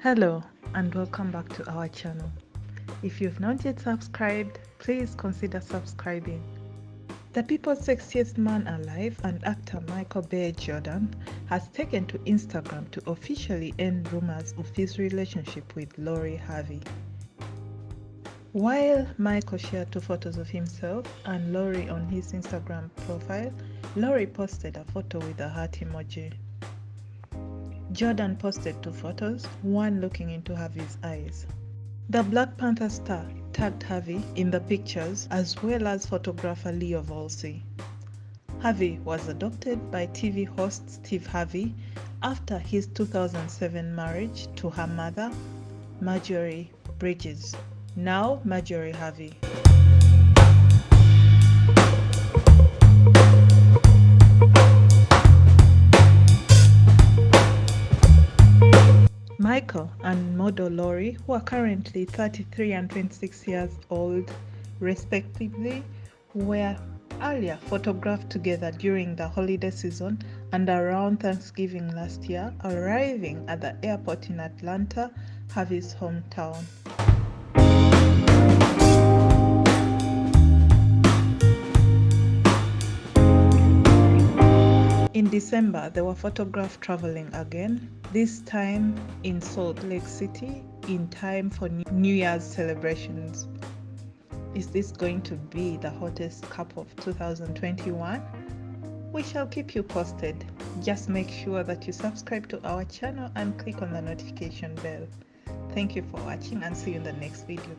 Hello and welcome back to our channel. If you've not yet subscribed, please consider subscribing. The people's sexiest man alive and actor Michael B. Jordan has taken to Instagram to officially end rumors of his relationship with Lori Harvey. While Michael shared 2 photos of himself and Lori on his Instagram profile, Lori posted a photo with a heart emoji. Jordan posted 2 photos, one looking into Harvey's eyes. The Black Panther star tagged Harvey in the pictures as well as photographer Leo Volcy. Harvey was adopted by TV host Steve Harvey after his 2007 marriage to her mother, Marjorie Bridges, now Marjorie Harvey. Michael and model Lori, who are currently 33 and 26 years old respectively, were earlier photographed together during the holiday season and around Thanksgiving last year, arriving at the airport in Atlanta, Harvey's hometown. In December, they were photographed traveling again, this time in Salt Lake City, in time for New Year's celebrations. Is this going to be the hottest couple of 2021? We shall keep you posted. Just make sure that you subscribe to our channel and click on the notification bell. Thank you for watching and see you in the next video.